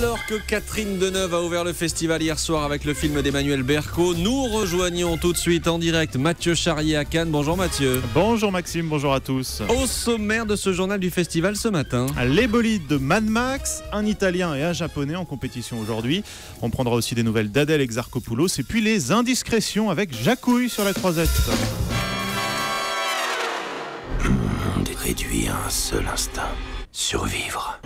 Alors que Catherine Deneuve a ouvert le festival hier soir avec le film d'Emmanuel Berco, nous rejoignons tout de suite en direct Mathieu Charrier à Cannes. Bonjour Mathieu. Bonjour Maxime, bonjour à tous. Au sommaire de ce journal du festival ce matin, les bolides de Mad Max, un Italien et un Japonais en compétition aujourd'hui. On prendra aussi des nouvelles d'Adèle Exarchopoulos et puis les indiscrétions avec Jacouille sur la Croisette. Le monde est réduit à un seul instinct, survivre.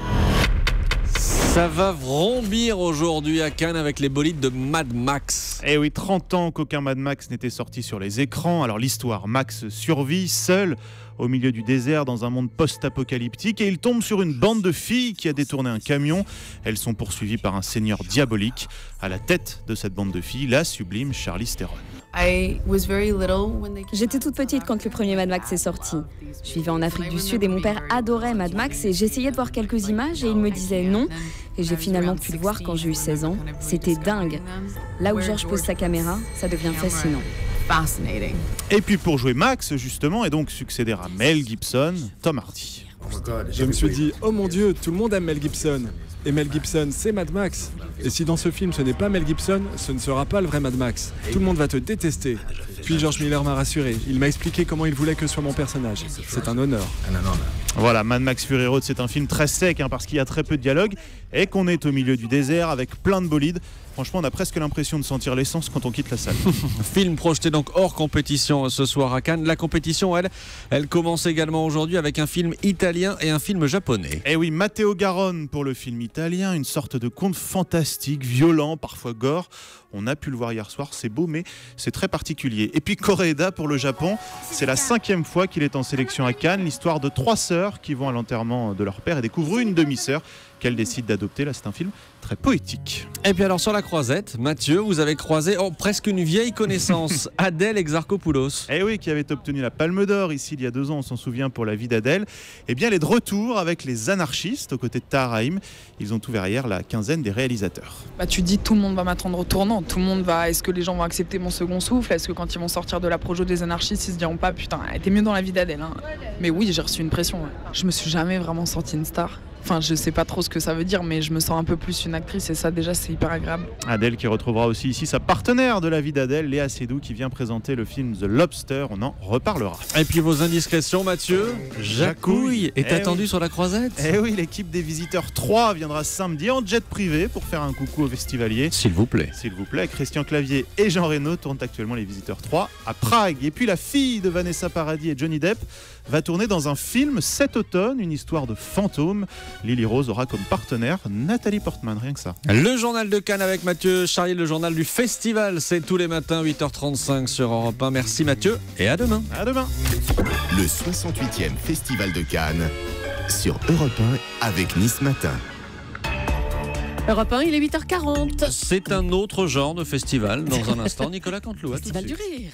ça va vrombir aujourd'hui à Cannes avec les bolides de Mad Max. Eh oui, 30 ans qu'aucun Mad Max n'était sorti sur les écrans. Alors l'histoire, Max survit seul au milieu du désert dans un monde post-apocalyptique et il tombe sur une bande de filles qui a détourné un camion. Elles sont poursuivies par un seigneur diabolique. À la tête de cette bande de filles, la sublime Charlize Theron. J'étais toute petite quand le premier Mad Max est sorti. Je vivais en Afrique du Sud et mon père adorait Mad Max et j'essayais de voir quelques images et il me disait non. Et j'ai finalement pu le voir quand j'ai eu 16 ans. C'était dingue. Là où George pose sa caméra, ça devient fascinant. Et puis pour jouer Max, justement, et donc succéder à Mel Gibson, Tom Hardy. Je me suis dit, oh mon Dieu, tout le monde aime Mel Gibson. Et Mel Gibson, c'est Mad Max. Et si dans ce film ce n'est pas Mel Gibson, ce ne sera pas le vrai Mad Max. Tout le monde va te détester. Puis George Miller m'a rassuré. Il m'a expliqué comment il voulait que soit mon personnage. C'est un honneur. Voilà, Mad Max Fury Road, c'est un film très sec parce qu'il y a très peu de dialogue et qu'on est au milieu du désert avec plein de bolides. Franchement, on a presque l'impression de sentir l'essence quand on quitte la salle. Film projeté donc hors compétition ce soir à Cannes. La compétition, elle commence également aujourd'hui avec un film italien et un film japonais. Eh oui, Matteo Garonne pour le film italien, une sorte de conte fantastique, violent, parfois gore. On a pu le voir hier soir, c'est beau, mais c'est très particulier. Et puis Koreeda pour le Japon, c'est la 5e fois qu'il est en sélection à Cannes. L'histoire de 3 sœurs qui vont à l'enterrement de leur père et découvrent une demi-sœur qu'elles décident d'adopter. Là, c'est un film très poétique. Et puis alors sur la croisette, Mathieu, vous avez croisé presque une vieille connaissance, Adèle Exarchopoulos. Eh oui, qui avait obtenu la Palme d'Or ici il y a 2 ans, on s'en souvient, pour La vie d'Adèle. Eh bien, elle est de retour avec les anarchistes aux côtés de Tahar Rahim. Ils ont ouvert hier la quinzaine des réalisateurs. Tu dis tout le monde va m'attendre au tournant, tout le monde va. Est-ce que les gens vont accepter mon second souffle? Est-ce que quand ils vont sortir de la projo des anarchistes, ils se diront pas putain, elle était mieux dans La vie d'Adèle. Mais oui, j'ai reçu une pression. Je me suis jamais vraiment sentie une star. Enfin, je sais pas trop ce que ça veut dire, mais je me sens un peu plus une actrice et ça déjà c'est hyper agréable. Adèle qui retrouvera aussi ici sa partenaire de La vie d'Adèle, Léa Seydoux, qui vient présenter le film The Lobster. On en reparlera. Et puis vos indiscrétions, Mathieu, Jacouille est attendu sur la croisette. Eh oui, l'équipe des Visiteurs 3 viendra samedi en jet privé pour faire un coucou aux festivaliers. S'il vous plaît. S'il vous plaît, Christian Clavier et Jean Reno tournent actuellement les Visiteurs 3 à Prague. Et puis la fille de Vanessa Paradis et Johnny Depp va tourner dans un film cet automne, une histoire de fantôme. Lily Rose aura comme partenaire Nathalie Portman, rien que ça. Le journal de Cannes avec Mathieu Charrier, le journal du festival, c'est tous les matins 8h35 sur Europe 1. Merci Mathieu et à demain. À demain. Le 68e Festival de Cannes sur Europe 1 avec Nice Matin. Europe 1, il est 8h40. C'est un autre genre de festival. Dans un instant, Nicolas Canteloup. Festival du rire.